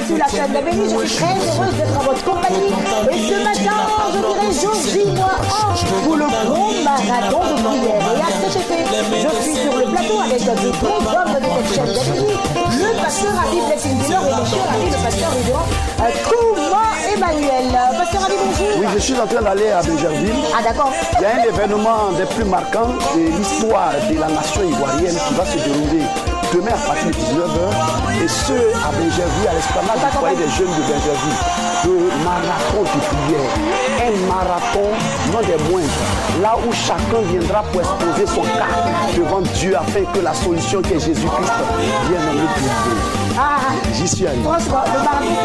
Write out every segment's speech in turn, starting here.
Sur la chaîne d'Amélie, je suis très heureuse d'être en votre compagnie. Et ce matin, je dirais Georgie, moi, pour le grand marathon de prière. Et à cet effet, je suis sur le plateau avec deux grands hommes de cette chaîne d'Amélie, le pasteur Habib Blessing Taylor et le cher ami, le pasteur Kouma Emmanuel. Pasteur Habib, bonjour. Oui, je suis en train d'aller à Bégerville. Ah, d'accord. Il y a un événement des plus marquants de l'histoire de la nation ivoirienne qui va se dérouler demain à partir de 19h. Et ce, à Bégerville, à l'esplanade du foyer des jeunes de Bégerville. Le marathon de prière. Un marathon, non des moindres. Là où chacun viendra pour exposer son cas devant Dieu afin que la solution qui est Jésus-Christ vienne nous trouver. Ah, j'y suis allé. Franchement, le marathon,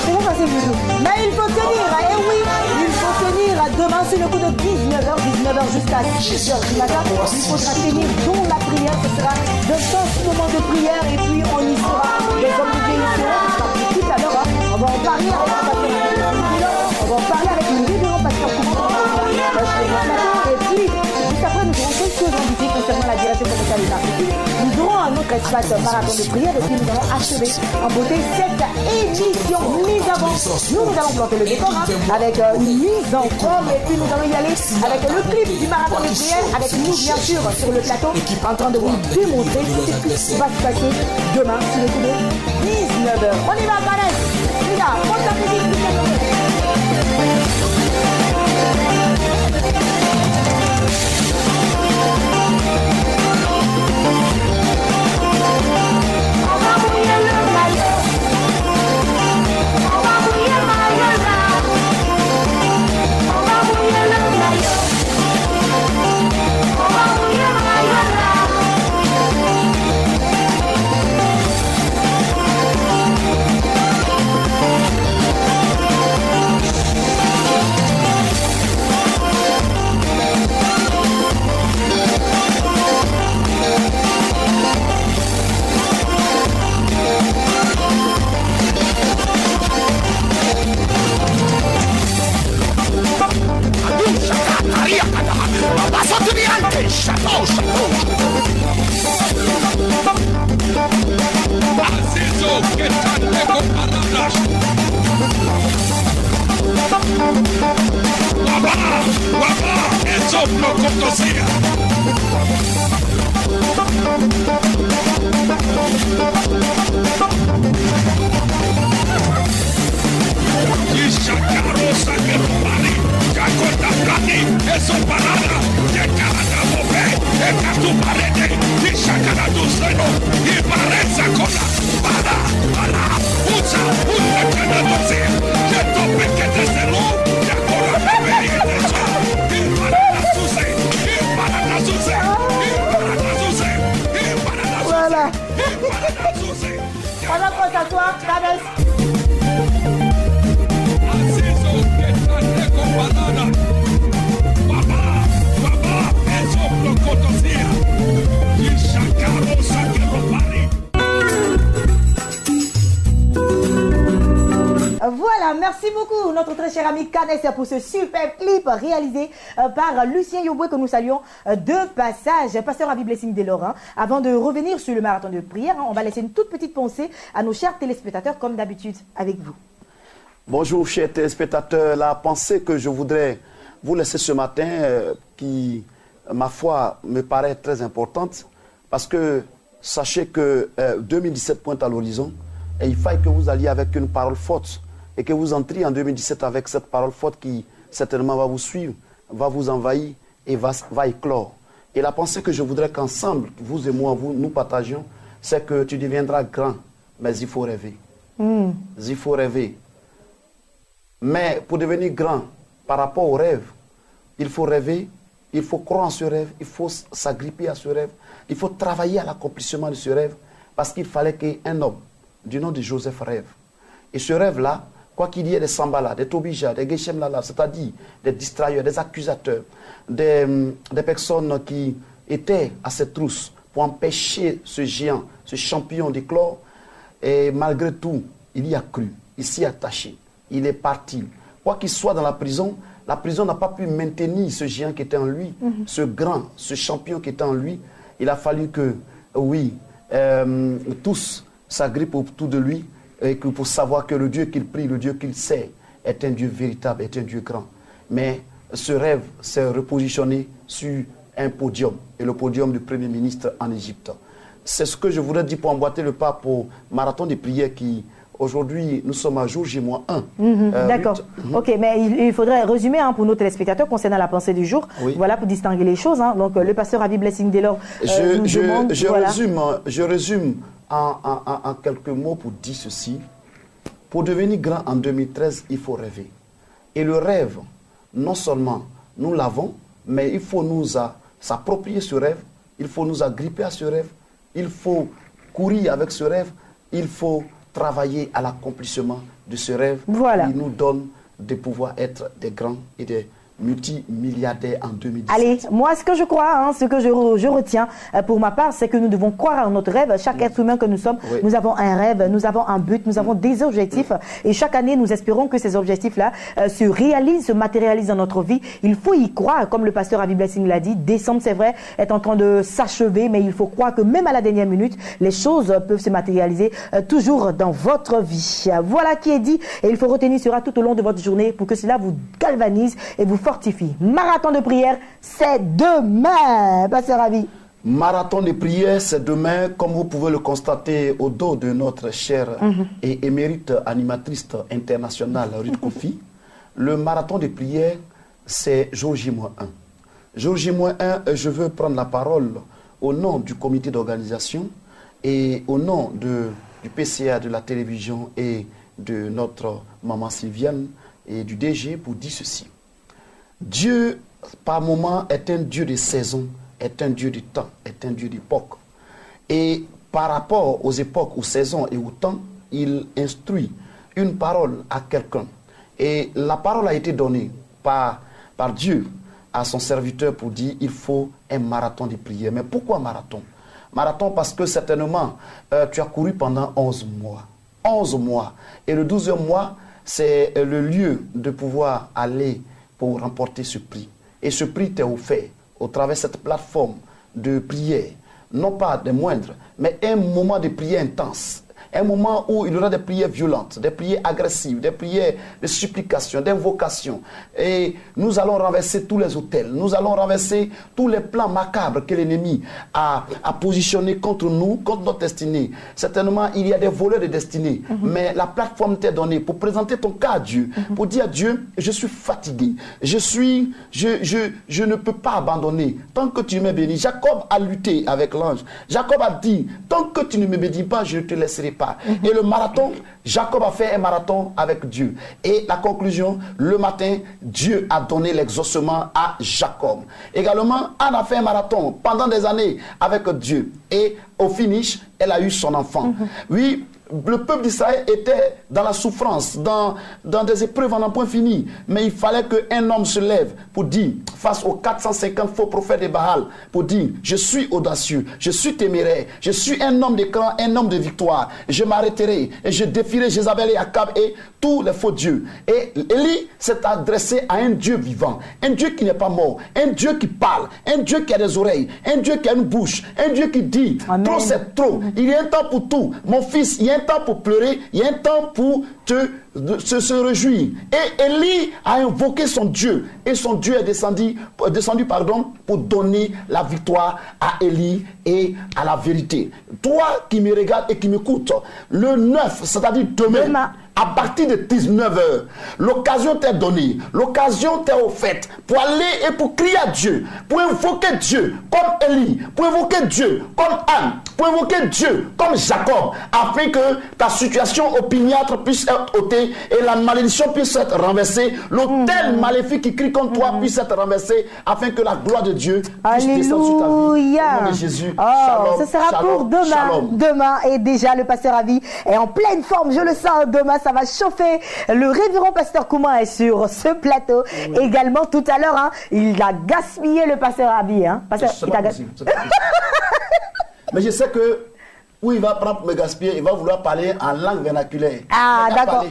c'est pas facile du tout. Mais il faut tenir, et oui, il faut tenir demain sur le coup de 19h jusqu'à 6h du matin. Il faudra tenir dont la prière, ce sera de 5 moments de prière et puis on y sera. Les hommes de Dieu y seront, tout à l'heure, on va en parler avec le pasteur, on va en parler avec le révérend pasteur Kouma. Et puis, juste après, nous aurons quelques invités concernant la direction commerciale et marketing. Nous aurons un autre espace marathon de prière et puis nous allons achever en beauté cette édition. Mise avant, nous allons planter le décor avec une mise en forme et puis nous allons y aller avec le clip du marathon de prière avec nous bien sûr sur le plateau en train de vous démontrer ce qui va se passer demain sur le coup de 19h. On y va, Vanessa. Les gars, monte la musique. Voilà, merci beaucoup notre très cher ami Canès pour ce super clip réalisé par Lucien Yoboué que nous saluons de passage. Pasteur Habib Blessing Taylor, avant de revenir sur le marathon de prière, on va laisser une toute petite pensée à nos chers téléspectateurs comme d'habitude avec vous. Bonjour chers téléspectateurs, la pensée que je voudrais vous laisser ce matin qui, ma foi, me paraît très importante parce que sachez que 2017 pointe à l'horizon et il faut que vous alliez avec une parole forte et que vous entriez en 2017 avec cette parole forte qui certainement va vous suivre, va vous envahir et va éclore. Et la pensée que je voudrais qu'ensemble, vous et moi, nous partagions, c'est que tu deviendras grand, mais il faut rêver. Il faut rêver. Mais pour devenir grand, par rapport au rêve, il faut rêver, il faut croire en ce rêve, il faut s'agripper à ce rêve, il faut travailler à l'accomplissement de ce rêve, parce qu'il fallait qu'un homme du nom de Joseph rêve. Et ce rêve-là, quoi qu'il y ait des Sambala, des Tobija, des Geshem Lala, c'est-à-dire des distrailleurs, des accusateurs, des personnes qui étaient à cette trousse pour empêcher ce géant, ce champion d'éclore. Et malgré tout, il y a cru, il s'y est attaché, il est parti. Quoi qu'il soit dans la prison n'a pas pu maintenir ce géant qui était en lui, ce grand, ce champion qui était en lui. Il a fallu que, oui, tous s'agrippent autour de lui et que pour savoir que le Dieu qu'il prie, le Dieu qu'il sait, est un Dieu véritable, est un Dieu grand. Mais ce rêve s'est repositionné sur un podium, et le podium du Premier ministre en Égypte. C'est ce que je voudrais dire pour emboîter le pas pour Marathon des prières qui, aujourd'hui, nous sommes à jour J-1. D'accord. Ok, mais il faudrait résumer pour nos téléspectateurs concernant la pensée du jour. Oui. Voilà, pour distinguer les choses. Donc, le pasteur Ravi Blessing Delors je résume en quelques mots pour dire ceci. Pour devenir grand en 2013, il faut rêver. Et le rêve, non seulement nous l'avons, mais il faut nous s'approprier ce rêve, il faut nous agripper à ce rêve, il faut courir avec ce rêve, il faut travailler à l'accomplissement de ce rêve qui nous donne de pouvoir être des grands et des multimilliardaires en 2017. Allez, moi ce que je crois, ce que je retiens pour ma part, c'est que nous devons croire en notre rêve. Chaque être humain que nous sommes, nous avons un rêve, nous avons un but, nous avons des objectifs et chaque année nous espérons que ces objectifs-là se réalisent, se matérialisent dans notre vie. Il faut y croire, comme le pasteur Ravi Blessing l'a dit, décembre c'est vrai, est en train de s'achever, mais il faut croire que même à la dernière minute, les choses peuvent se matérialiser toujours dans votre vie. Voilà qui est dit et il faut retenir cela tout au long de votre journée pour que cela vous galvanise et vous fortifie. Marathon de prière, c'est demain, pasteur Ravi. Marathon de prière, c'est demain, comme vous pouvez le constater au dos de notre chère et émérite animatrice internationale, Ruth Kofi. Le marathon de prière, c'est jour J-1. Jour J-1, je veux prendre la parole au nom du comité d'organisation et au nom du PCA de la télévision et de notre maman Sylviane et du DG pour dire ceci. Dieu, par moment, est un Dieu de saison, est un Dieu de temps, est un Dieu d'époque. Et par rapport aux époques, aux saisons et au temps, il instruit une parole à quelqu'un. Et la parole a été donnée par Dieu à son serviteur pour dire il faut un marathon de prière. Mais pourquoi marathon? Marathon parce que certainement, tu as couru pendant 11 mois. 11 mois. Et le 12e mois, c'est le lieu de pouvoir aller pour remporter ce prix. Et ce prix t'est offert au travers de cette plateforme de prière, non pas des moindres, mais un moment de prière intense, un moment où il y aura des prières violentes, des prières agressives, des prières de supplication, d'invocation. Et nous allons renverser tous les autels, nous allons renverser tous les plans macabres que l'ennemi a positionnés contre nous, contre notre destinée. Certainement, il y a des voleurs de destinée, mais la plateforme t'est donnée pour présenter ton cas à Dieu, pour dire à Dieu, je suis fatigué, je ne peux pas abandonner tant que tu me bénis. Jacob a lutté avec l'ange. Jacob a dit, tant que tu ne me bénis pas, je ne te laisserai pas. Et le marathon, Jacob a fait un marathon avec Dieu. Et la conclusion, le matin, Dieu a donné l'exaucement à Jacob. Également, Anne a fait un marathon pendant des années avec Dieu. Et au finish, elle a eu son enfant. Oui, le peuple d'Israël était dans la souffrance, dans des épreuves en n'en point fini. Mais il fallait qu'un homme se lève pour dire, face aux 450 faux prophètes de Baal, pour dire, je suis audacieux, je suis téméraire, je suis un homme de cran, un homme de victoire. Je m'arrêterai et je défierai Jézabel et Akab et tous les faux dieux. Et Élie s'est adressé à un Dieu vivant, un Dieu qui n'est pas mort, un Dieu qui parle, un Dieu qui a des oreilles, un Dieu qui a une bouche, un Dieu qui dit, Amen. Trop c'est trop, il y a un temps pour tout. Mon fils, il y a un temps pour pleurer, il y a un temps pour se réjouir. Et Élie a invoqué son Dieu. Et son Dieu est descendu pour donner la victoire à Élie et à la vérité. Toi qui me regardes et qui m'écoutes, le 9, c'est-à-dire demain, à partir de 19h, l'occasion t'est donnée, l'occasion t'est offerte pour aller et pour crier à Dieu, pour invoquer Dieu comme Élie, pour invoquer Dieu comme Anne, pour invoquer Dieu comme Jacob, afin que ta situation opiniâtre puisse être ôtée et la malédiction puisse être renversée, l'autel maléfique qui crie contre toi puisse être renversé, afin que la gloire de Dieu puisse descendre sur ta vie. Au nom de Jésus. Shalom, ce sera shalom, pour demain. Shalom. Demain, et déjà le pasteur Ravi est en pleine forme, je le sens. Demain, ça va chauffer. Le révérend pasteur Kouma est sur ce plateau. Oui. Également, tout à l'heure, il a gaspillé le pasteur Ravi. Pasteur, c'est pas possible. Mais je sais que où il va prendre pour me gaspiller, il va vouloir parler en langue vernaculaire. Ah, d'accord.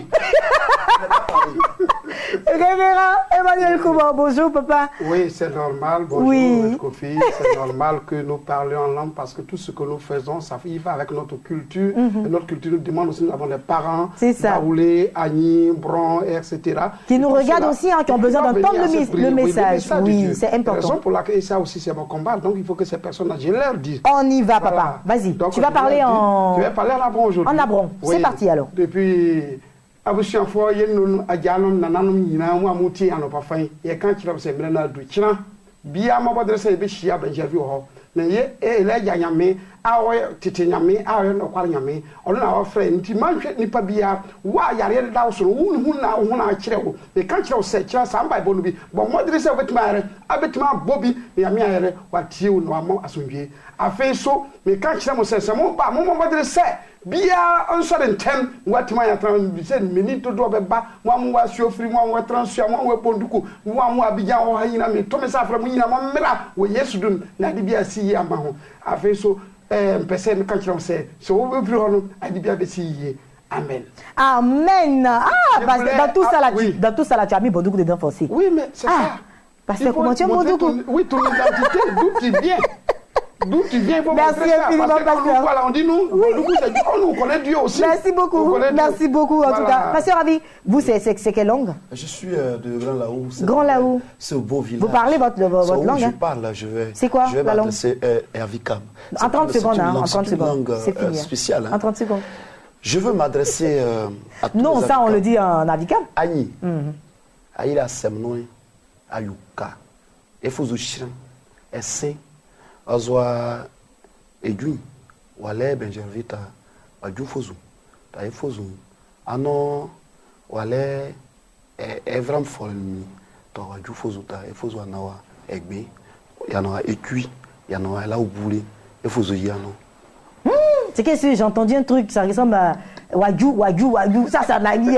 Révérend Emmanuel Kouba, bonjour papa. Oui, c'est normal, bonjour Oui. Kofi, c'est normal que nous parlions en langue parce que tout ce que nous faisons, ça il va avec notre culture. Et notre culture nous demande aussi, nous avons des parents, Baoulé, Agni, Bron, etc. Qui nous regardent aussi, hein, qui ont besoin d'entendre le message. Oui, c'est important. La raison pour laquelle ça aussi c'est mon combat, donc il faut que ces personnes, je leur dise. On y va papa, vas-y, tu vas parler en... Je vais parler en Abron aujourd'hui. En Abron, oui. C'est parti alors. Depuis... Abushan fo yen ajanom nananum nyina mu amuti anopafa ye kan kira se mena na du kira bia ma bodre se be hia banjavi ho na ye ele nyame awo tete nyame awo no kwar nyame ono na wo frɛ nti manhwɛ nipa bia wa yare da wo so hu na hu na kire wo e kan kire wo se kira sam bible no bi bo modre se betima yare abetima bobi ya me yare watie wo no amo asondwe afei so me kan kire mo se mo ba mo modre se bia onso de ntem watima ya tran se meni to do beba mo amu wa suofiri mo amu transua mo amu ponduku mo amu abija ho hanyina me to me sa fra mo nyina mo mera wo yesu dum na de bia si ama ho afei so mpese me kan kire mo se so wo befiri ho no ade bia be si yie. Amen. Amen. Ah, parce que dans tout ça là, oui. Dans tout ça là, tu as mis Bondoukou dedans forcé. Oui, mais c'est ça. Parce que comment tu as Bondoukou? Oui, ton identité, d'où tu viens. D'où tu viens pour merci infiniment, pasteur. Voilà, on dit nous, oui. On connaît Dieu aussi. Merci beaucoup. Merci beaucoup en tout cas. Pasteur Ravi, vous c'est quelle langue? Je suis de Grand Laou. Grand Laou. C'est au beau village. Vous parlez votre langue? Je parle, je vais. C'est quoi la langue? C'est Ervikam. En 30 secondes, en 30 secondes. C'est une langue spéciale. En 30 secondes. Je veux m'adresser à tous non, les ça Africains. on le dit en Avikam. Agni. Aïla Semnoy. Ayuka. Efouzuchran. Esse. Azwa. Edwin. Wale Benjervita. Wajufozu. Ta efozu. Ano. Wale. Evram Folmi. Ta wajufozu. Ta efozu anawa. Egbe. Yanawa Ekui. Yanawa Ela Oubouli. Efozu Yano. C'est que j'ai entendu un truc, ça ressemble à Wajou, ça l'a dit, ça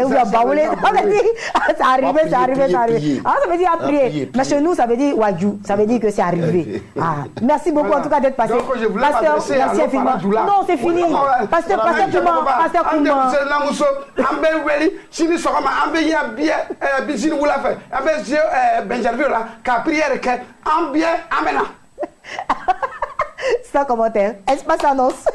arrive. Ah, ça veut dire à prier. Mais chez nous, ça veut dire Wajou, ça veut dire que c'est arrivé. Ah, merci beaucoup en tout cas d'être passé. Pasteur, merci infiniment. Non, c'est fini. Pasteur Kouma, Pasteur Kouma. Sans commentaire. Espace annonce.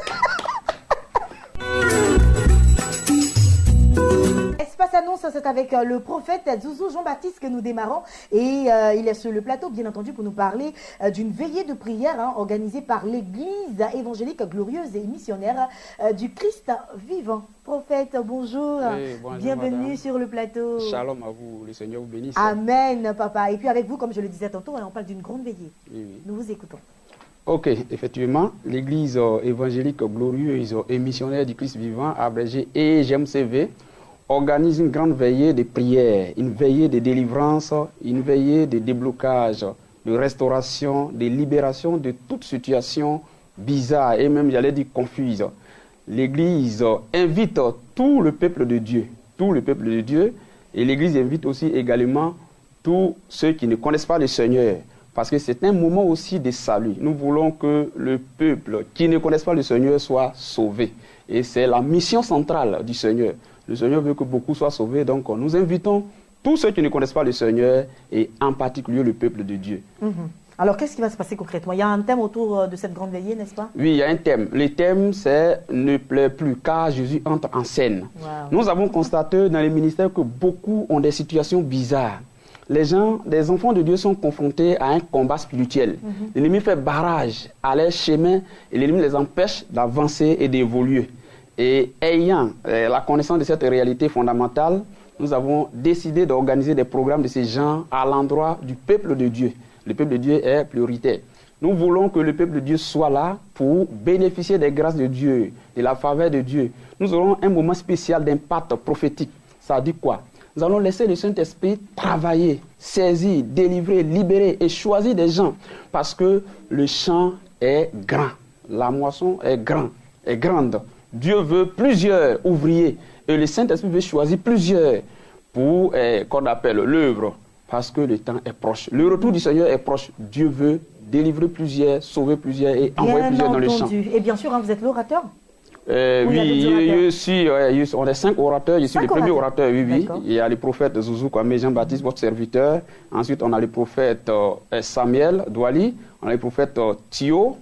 Espace annonce, c'est avec le prophète Zouzou Jean-Baptiste que nous démarrons. Et il est sur le plateau, bien entendu, pour nous parler d'une veillée de prière organisée par l'église évangélique glorieuse et missionnaire du Christ vivant. Prophète, bonjour. Oui, bonjour. Bienvenue madame. sur le plateau. Shalom à vous, le Seigneur vous bénisse. Amen, papa. Et puis avec vous, comme je le disais tantôt, on parle d'une grande veillée. Oui. Nous vous écoutons. Ok, effectivement, l'église évangélique glorieuse et missionnaire du Christ vivant, abrégé EGMCV, organise une grande veillée de prière, une veillée de délivrance, une veillée de déblocage, de restauration, de libération de toute situation bizarre et même, j'allais dire, confuse. L'église invite tout le peuple de Dieu, et l'église invite aussi également tous ceux qui ne connaissent pas le Seigneur. Parce que c'est un moment aussi de salut. Nous voulons que le peuple qui ne connaisse pas le Seigneur soit sauvé. Et c'est la mission centrale du Seigneur. Le Seigneur veut que beaucoup soient sauvés. Donc nous invitons tous ceux qui ne connaissent pas le Seigneur et en particulier le peuple de Dieu. Alors qu'est-ce qui va se passer concrètement? Il y a un thème autour de cette grande veillée, n'est-ce pas? Oui, il y a un thème. Le thème, c'est « Ne pleure plus » car Jésus entre en scène. Wow. Nous avons constaté dans les ministères que beaucoup ont des situations bizarres. Les enfants de Dieu sont confrontés à un combat spirituel. L'ennemi fait barrage à leur chemin et l'ennemi les empêche d'avancer et d'évoluer. Et ayant la connaissance de cette réalité fondamentale, nous avons décidé d'organiser des programmes de ces gens à l'endroit du peuple de Dieu. Le peuple de Dieu est prioritaire. Nous voulons que le peuple de Dieu soit là pour bénéficier des grâces de Dieu, de la faveur de Dieu. Nous aurons un moment spécial d'impact prophétique. Ça dit quoi? Nous allons laisser le Saint-Esprit travailler, saisir, délivrer, libérer et choisir des gens parce que le champ est grand. La moisson est grande. Dieu veut plusieurs ouvriers et le Saint-Esprit veut choisir plusieurs pour qu'on appelle l'œuvre parce que le temps est proche. Le retour du Seigneur est proche. Dieu veut délivrer plusieurs, sauver plusieurs et envoyer plusieurs dans le champ. Et bien sûr, hein, vous êtes l'orateur. Oui, on est 5 orateurs. Je suis le premier orateur, oui. Il y a le prophète Zouzou Kwame Jean-Baptiste, votre serviteur. Ensuite, on a le prophète Samuel Douali. On a le prophète Thio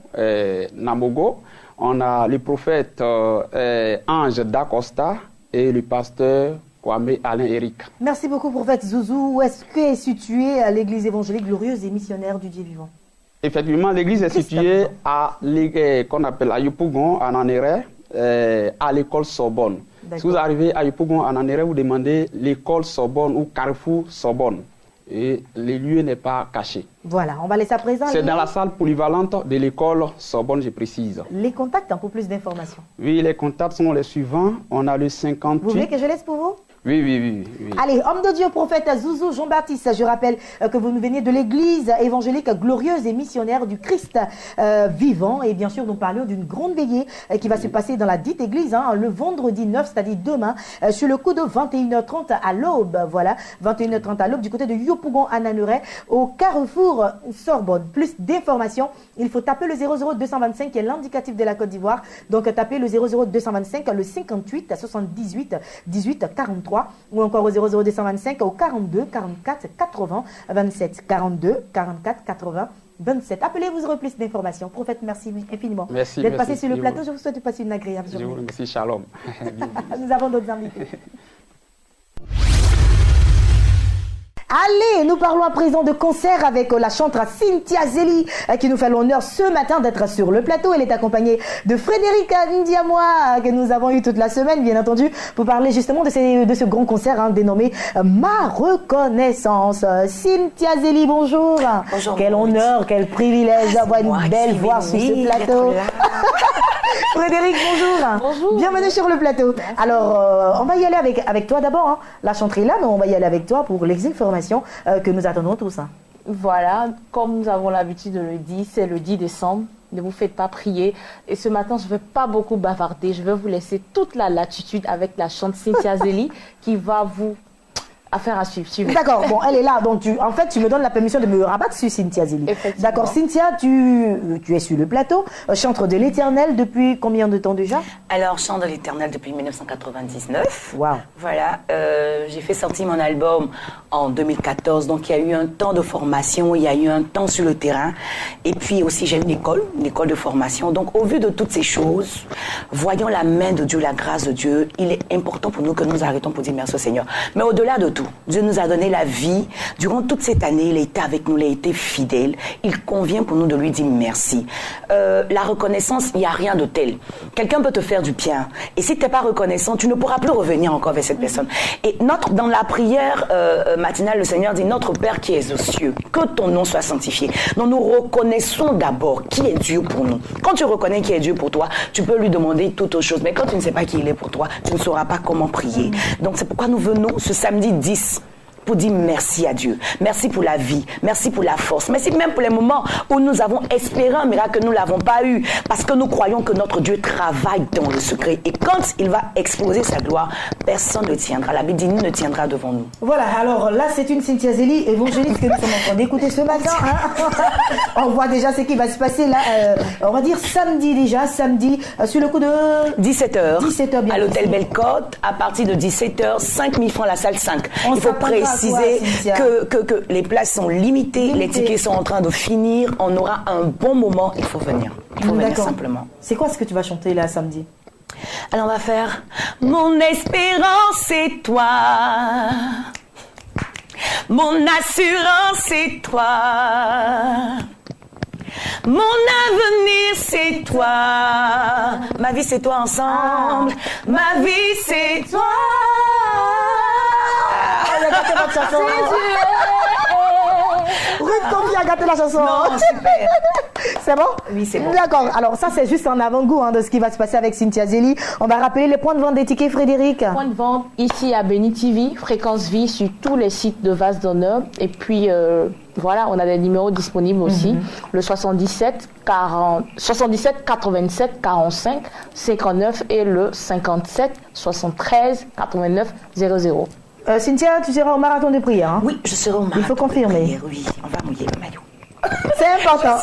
Namogo. On a le prophète Ange Dacosta et le pasteur Kwame Alain Eric. Merci beaucoup, prophète Zouzou. Où est-ce qu'est située l'église évangélique glorieuse et missionnaire du Dieu vivant? Effectivement, l'église est située à qu'on appelle à Yopougon, en Anéré, à l'école Sorbonne. Si vous arrivez à Yopougon, en Anéré, vous demandez l'école Sorbonne ou Carrefour Sorbonne. Et le lieu n'est pas caché. Voilà, on va laisser à présent. C'est dans la salle polyvalente de l'école Sorbonne, je précise. Les contacts, pour plus d'informations. Oui, les contacts sont les suivants. On a le 58. Vous voulez que je laisse pour vous? Oui. Allez, homme de Dieu, prophète Zouzou Jean-Baptiste, je rappelle que vous nous venez de l'église évangélique glorieuse et missionnaire du Christ vivant. Et bien sûr, nous parlions d'une grande veillée qui va se passer dans la dite église le vendredi 9, c'est-à-dire demain, sur le coup de 21h30 à l'aube. Voilà, 21h30 à l'aube du côté de Yopougon à Nanuré, au carrefour Sorbonne. Plus d'informations, il faut taper le 00225 qui est l'indicatif de la Côte d'Ivoire. Donc, tapez le 00225, le 58 78 18 43. Ou encore au 00225 au 42 44 80 27 42 44 80 27. Appelez, vous aurez plus d'informations. Prophète, merci infiniment d'être passé sur le plateau. Je vous souhaite de passer une agréable journée. Je vous remercie, shalom. Nous avons d'autres invités. Allez, nous parlons à présent de concert avec la chanteuse Cynthia Zeli qui nous fait l'honneur ce matin d'être sur le plateau. Elle est accompagnée de Frédéric Ndiamois que nous avons eu toute la semaine, bien entendu, pour parler justement de ce grand concert dénommé Ma Reconnaissance. Cynthia Zeli, bonjour. Bonjour. Quel honneur, quel privilège d'avoir une belle voix sur ce plateau. Frédéric, bonjour. Bonjour. Bienvenue sur le plateau. Merci. Alors, on va y aller avec toi d'abord. La chanterie là, mais on va y aller avec toi pour les informations que nous attendons tous. Voilà, comme nous avons l'habitude de le dire, c'est le 10 décembre. Ne vous faites pas prier. Et ce matin, je ne vais pas beaucoup bavarder. Je vais vous laisser toute la latitude avec la chanteuse Cynthia Zeli qui va vous... Affaire à suivre. D'accord, bon, elle est là. Donc, tu me donnes la permission de me rabattre sur Cynthia Zeli. D'accord, Cynthia, tu es sur le plateau, chantre de l'Éternel depuis combien de temps déjà? Alors, chante de l'Éternel depuis 1999. Wow. Voilà, j'ai fait sortir mon album en 2014. Donc, il y a eu un temps de formation, il y a eu un temps sur le terrain. Et puis aussi, j'ai une école de formation. Donc, au vu de toutes ces choses, voyons la main de Dieu, la grâce de Dieu. Il est important pour nous que nous arrêtons pour dire merci au Seigneur. Mais au-delà de tout, Dieu nous a donné la vie. Durant toute cette année, il a été avec nous, il a été fidèle. Il convient pour nous de lui dire merci. La reconnaissance, il n'y a rien de tel. Quelqu'un peut te faire du bien. Et si tu n'es pas reconnaissant, tu ne pourras plus revenir encore vers cette personne. Et dans la prière matinale, le Seigneur dit, notre Père qui es aux cieux, que ton nom soit sanctifié. Donc nous reconnaissons d'abord qui est Dieu pour nous. Quand tu reconnais qui est Dieu pour toi, tu peux lui demander toute autre chose. Mais quand tu ne sais pas qui il est pour toi, tu ne sauras pas comment prier. Donc c'est pourquoi nous venons ce samedi 10 pour dire merci à Dieu. Merci pour la vie. Merci pour la force. Merci même pour les moments où nous avons espéré un miracle que nous ne l'avons pas eu. Parce que nous croyons que notre Dieu travaille dans le secret. Et quand il va exposer sa gloire, personne ne tiendra. La Bible dit, nul ne tiendra devant nous. Voilà, alors là, c'est une Cynthia Zeli évangéliste que nous sommes en train d'écouter ce matin. On voit déjà ce qui va se passer là. On va dire samedi, sur le coup de 17h. 17h bien. À l'hôtel Bellecote, à partir de 17h, 5 000 francs la salle 5. Il faut préciser que les places sont limitées, les tickets sont en train de finir, on aura un bon moment, il faut venir. Il faut venir simplement. C'est quoi ce que tu vas chanter là samedi? Alors on va faire Mon espérance c'est toi, mon assurance c'est toi, mon avenir c'est toi, ma vie c'est toi ensemble, ma vie c'est toi. Votre chanson. Ruth Confi a gâté la chanson. Non, super. C'est bon? Oui, c'est bon. D'accord. Alors ça, c'est juste un avant-goût de ce qui va se passer avec Cynthia Zeli. On va rappeler les points de vente des tickets, Frédéric. Points de vente ici à Béni TV, Fréquence Vie sur tous les sites de Vase d'Honneur. Et puis, voilà, on a des numéros disponibles aussi. Le 77 87 45 59 et le 57 73 89 00. Cynthia, tu seras au marathon de prière, hein? Oui, je serai au marathon. Il faut confirmer. de prière, oui, on va mouiller le maillot. C'est important.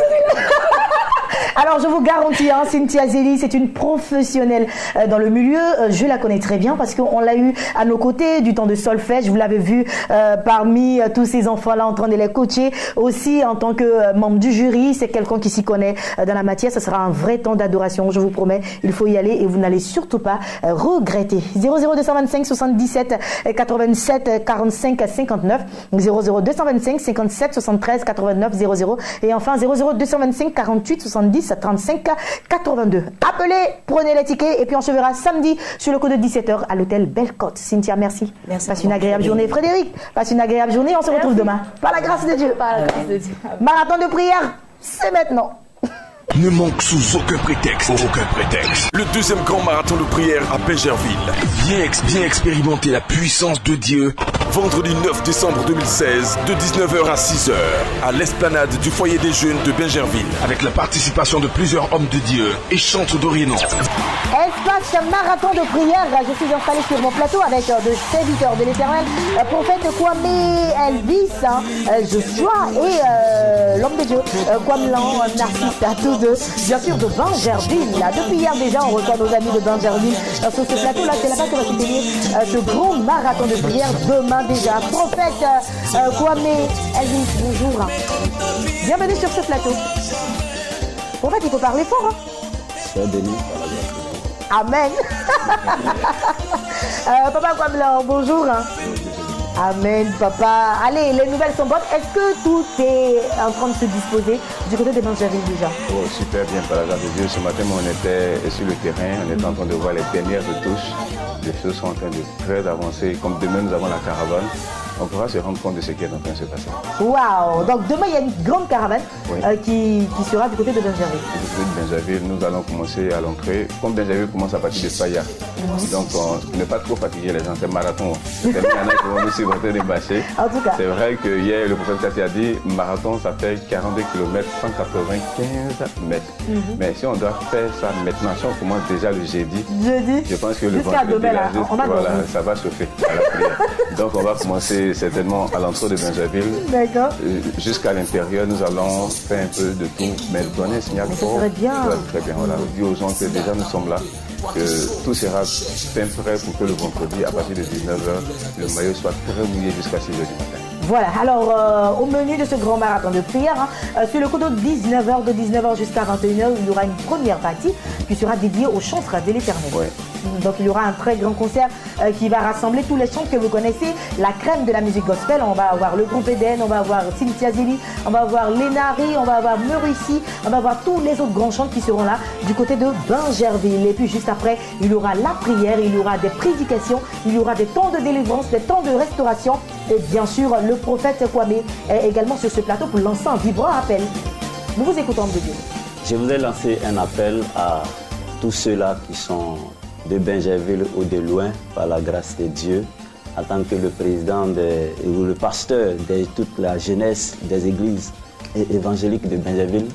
Alors, je vous garantis, hein, Cynthia Zélie, c'est une professionnelle dans le milieu. Je la connais très bien parce qu'on l'a eu à nos côtés du temps de solfège. Vous l'avez vu parmi tous ces enfants-là en train de les coacher. Aussi, en tant que membre du jury, c'est quelqu'un qui s'y connaît dans la matière. Ce sera un vrai temps d'adoration, je vous promets. Il faut y aller et vous n'allez surtout pas regretter. 00225 77 87 45 59 00225 57 73 89 00 et enfin 00225 48 70 35 82. Appelez, prenez les tickets et puis on se verra samedi sur le coup de 17h à l'hôtel Bellecote. Cynthia, merci. Passe une agréable journée. Frédéric, passe une agréable journée. On se retrouve demain. Par la grâce de Dieu. Par la grâce de Dieu. Marathon de prière, c'est maintenant. Ne manque sous aucun prétexte. Aucun prétexte. Le deuxième grand marathon de prière à Bingerville. Bien expérimenter la puissance de Dieu. Vendredi 9 décembre 2016, de 19h à 6h, à l'esplanade du foyer des jeunes de Bingerville. Avec la participation de plusieurs hommes de Dieu et chantres d'Orient. Espace marathon de prière. Je suis installé sur mon plateau avec deux serviteurs de l'Éternel, prophète Kwame Elvis, Joshua et l'homme de Dieu, Kwame Lan, Narcisse, à tous deux, bien sûr de Bingerville. Depuis hier déjà, on reçoit nos amis de Bingerville sur ce plateau-là. C'est là-bas que va se tenir ce grand marathon de prière demain déjà. Prophète Kwame Elvis, bonjour. Bienvenue sur ce plateau. Prophète, il faut parler fort. Hein? Sois béni. Amen. Papa Kwame, bonjour. Amen, papa. Allez, les nouvelles sont bonnes. Est-ce que tout est en train de se disposer du côté de Bingerville déjà? Oh, super bien, par la grâce de Dieu. Ce matin, on était sur le terrain, on était en train de voir les dernières retouches. Les choses sont en train de très avancer. Comme demain, nous avons la caravane. On pourra se rendre compte de ce qui est en train de se passer. Waouh! Donc demain, il y a une grande caravane qui sera du côté de Bingerville. Du côté de Bingerville, nous allons commencer à l'entrée. Comme Bingerville commence à partir de Faya. Donc, ne pas trop fatiguer les gens. C'est marathon. C'est il y en a qui vont nous supporter de marcher. En tout cas. C'est vrai que hier, le prophète Kassi a dit marathon, ça fait 42 km, 195 mètres. Mais si on doit faire ça maintenant, si on commence déjà le jeudi, je pense que le vendredi, ça va chauffer à la prière. Donc, on va commencer certainement à l'entrée de Bingerville. D'accord. Jusqu'à l'intérieur, nous allons faire un peu de tout, mais donner un signal fort. Bien. Très bien. Voilà, dit aux gens que déjà nous sommes là, que tout sera bien prêt pour que le vendredi, à partir de 19h, le maillot soit très mouillé jusqu'à 6h du matin. Voilà, alors au menu de ce grand marathon de prière, sur le coup de 19h, jusqu'à 21h, il y aura une première partie qui sera dédiée aux chantres de l'Éternel. Ouais. Donc il y aura un très grand concert qui va rassembler tous les chants que vous connaissez, la crème de la musique gospel. On va avoir le groupe Eden, on va avoir Cynthia Zélie, on va avoir Lénari, on va avoir Meurici, on va avoir tous les autres grands chants qui seront là du côté de Bingerville. Et puis juste après, il y aura la prière, il y aura des prédications, il y aura des temps de délivrance, des temps de restauration et bien sûr le prophète Kwame est également sur ce plateau pour lancer un vibrant appel. Nous vous écoutons de Dieu. Je voudrais lancer un appel à tous ceux-là qui sont de Bingerville ou de loin, par la grâce de Dieu, en tant que le président ou le pasteur de toute la jeunesse des églises évangéliques de Bingerville,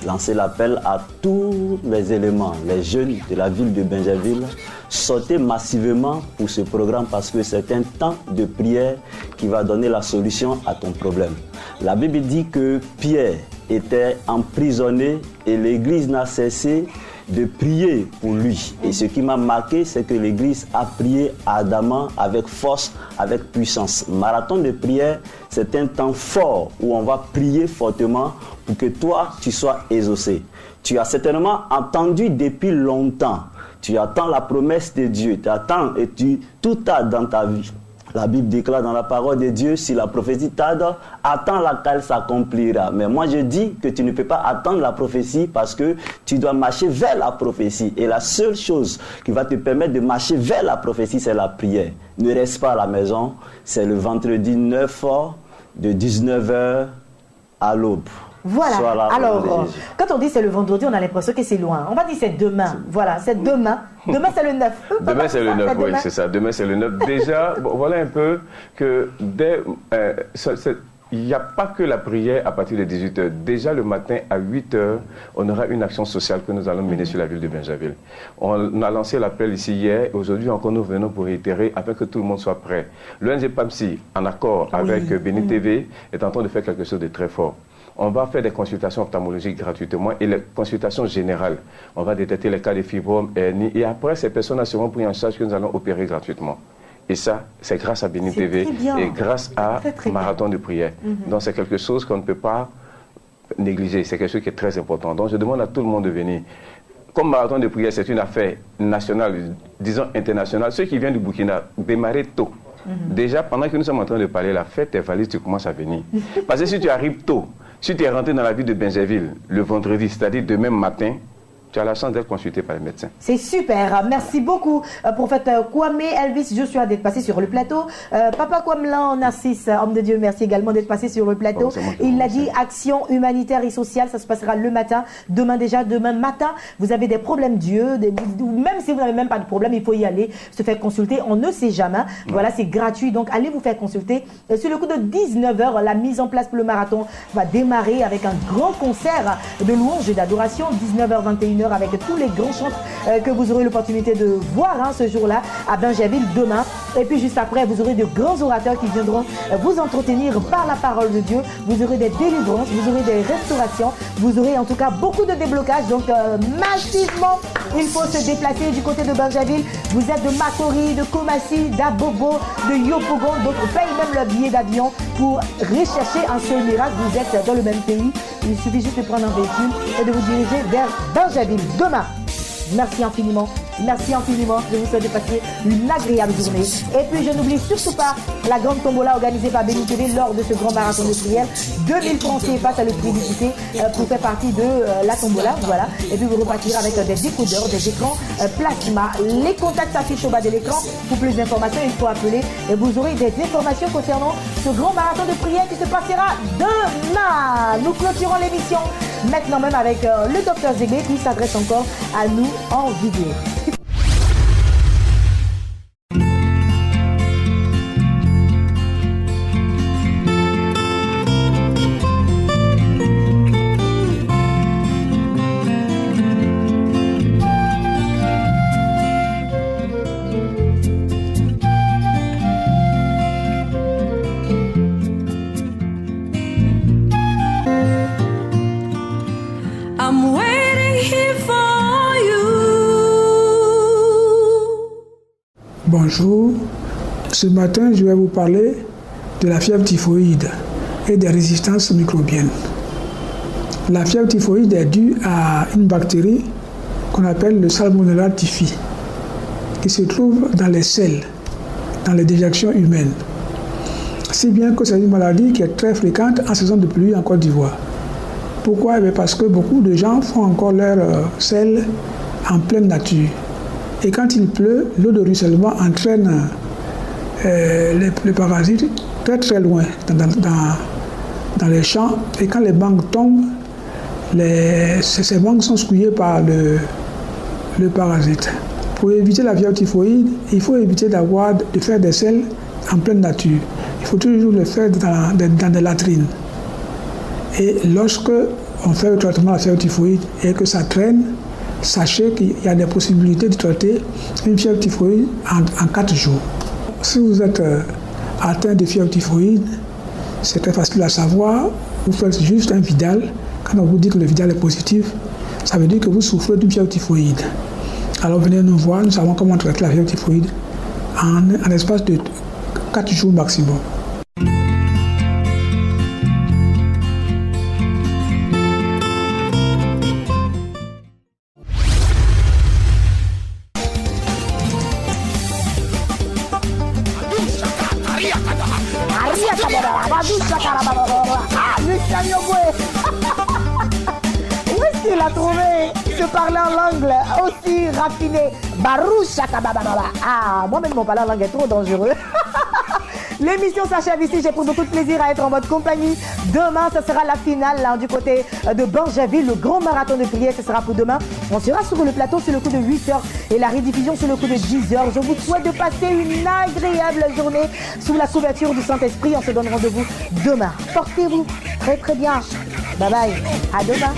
lancer l'appel à tous les éléments, les jeunes de la ville de Bingerville, sortez massivement pour ce programme parce que c'est un temps de prière qui va donner la solution à ton problème. La Bible dit que Pierre était emprisonné et l'église n'a cessé de prier pour lui. Et ce qui m'a marqué, c'est que l'église a prié ardemment, avec force, avec puissance. Marathon de prière, c'est un temps fort où on va prier fortement pour que toi, tu sois exaucé. Tu as certainement entendu depuis longtemps. Tu attends la promesse de Dieu. Tu attends et tout a dans ta vie. La Bible déclare dans la parole de Dieu, si la prophétie tarde, attends laquelle s'accomplira. Mais moi je dis que tu ne peux pas attendre la prophétie parce que tu dois marcher vers la prophétie. Et la seule chose qui va te permettre de marcher vers la prophétie, c'est la prière. Ne reste pas à la maison, c'est le vendredi 9 de 19h à l'aube. Voilà, alors quand on dit c'est le vendredi, on a l'impression que c'est loin. On va dire c'est demain, voilà, c'est demain. Demain c'est le 9. Demain c'est le 9, oui, c'est ça, demain c'est le 9. Déjà, bon, voilà un peu que il n'y a pas que la prière à partir de 18h. Déjà le matin à 8h, on aura une action sociale que nous allons mener sur la ville de Bingerville. On a lancé l'appel ici hier. Aujourd'hui encore, nous venons pour réitérer afin que tout le monde soit prêt. L'ONG PAMSI, en accord avec Bénin TV, est en train de faire quelque chose de très fort. On va faire des consultations ophtalmologiques gratuitement et les consultations générales. On va détecter les cas de fibromes, hernie, et après, ces personnes seront prises en charge que nous allons opérer gratuitement. Et ça, c'est grâce à Bénin TV et grâce à Marathon de prière. Donc c'est quelque chose qu'on ne peut pas négliger, c'est quelque chose qui est très important. Donc je demande à tout le monde de venir. Comme Marathon de prière, c'est une affaire nationale, disons internationale, ceux qui viennent du Burkina, démarrer tôt. Déjà, pendant que nous sommes en train de parler, la fête, tes valises, tu commences à venir. Parce que si tu arrives tôt, si tu es rentré dans la ville de Bingerville le vendredi, c'est-à-dire demain matin, tu as la chance d'être consulté par les médecins. C'est super. Merci beaucoup, prophète Kwame Elvis Joshua, d'être passé sur le plateau. Papa Kwamlan Narcisse, homme de Dieu, merci également d'être passé sur le plateau. Il l'a dit, action humanitaire et sociale, ça se passera le matin. Demain déjà, demain matin, vous avez des problèmes d'yeux, même si vous n'avez même pas de problème, il faut y aller, se faire consulter. On ne sait jamais. Voilà, c'est gratuit. Donc, allez vous faire consulter. Sur le coup de 19h, la mise en place pour le marathon va démarrer avec un grand concert de louanges et d'adoration. 19h21. Avec tous les grands chants que vous aurez l'opportunité de voir ce jour-là à Bingerville demain. Et puis juste après, vous aurez de grands orateurs qui viendront vous entretenir par la parole de Dieu. Vous aurez des délivrances, vous aurez des restaurations, vous aurez en tout cas beaucoup de déblocages. Donc massivement, il faut se déplacer du côté de Bingerville. Vous êtes de Makori, de Komassi, d'Abobo, de Yopougon. D'autres payent même leur billet d'avion pour rechercher un seul miracle. Vous êtes dans le même pays. Il suffit juste de prendre un véhicule et de vous diriger vers Bingerville demain. Merci infiniment. Merci infiniment. Je vous souhaite de passer une agréable journée. Et puis, je n'oublie surtout pas la grande tombola organisée par Bénin TV lors de ce grand marathon de prière. 2000 francs CFA, ça le prix d'équité pour faire partie de la tombola. Voilà. Et puis, vous repartirez avec des décodeurs, des écrans plasma. Les contacts s'affichent au bas de l'écran. Pour plus d'informations, il faut appeler. Et vous aurez des informations concernant ce grand marathon de prière qui se passera demain. Nous clôturons l'émission maintenant même avec le docteur Zégbé qui s'adresse encore à nous en vidéo. Bonjour, ce matin je vais vous parler de la fièvre typhoïde et des résistances microbiennes. La fièvre typhoïde est due à une bactérie qu'on appelle le Salmonella typhi, qui se trouve dans les selles, dans les déjections humaines. Si bien que c'est une maladie qui est très fréquente en saison de pluie en Côte d'Ivoire. Pourquoi? Parce que beaucoup de gens font encore leur selle en pleine nature. Et quand il pleut, l'eau de ruissellement entraîne les parasites très très loin dans les champs. Et quand les mangues tombent, ces mangues sont secouées par le parasite. Pour éviter la fièvre typhoïde, il faut éviter de faire des selles en pleine nature. Il faut toujours le faire dans des latrines. Et lorsque on fait le traitement de la fièvre typhoïde et que ça traîne, sachez qu'il y a des possibilités de traiter une fièvre typhoïde en 4 jours. Si vous êtes atteint de fièvre typhoïde, c'est très facile à savoir. Vous faites juste un Vidal. Quand on vous dit que le Vidal est positif, ça veut dire que vous souffrez d'une fièvre typhoïde. Alors venez nous voir, nous savons comment traiter la fièvre typhoïde en l'espace de 4 jours maximum. Où est-ce qu'il a trouvé ce parler en langue aussi raffiné? Baroucha kabababa. Ah, moi-même, mon parler en langue est trop dangereux. L'émission s'achève ici. J'ai pris beaucoup de plaisir à être en votre compagnie. Demain, ce sera la finale là, du côté de Bangerville. Le grand marathon de prière, ce sera pour demain. On sera sur le plateau sur le coup de 8h et la rediffusion sur le coup de 10h. Je vous souhaite de passer une agréable journée sous la couverture du Saint-Esprit. On se donne rendez-vous demain. Portez-vous très très bien. Bye bye. À demain.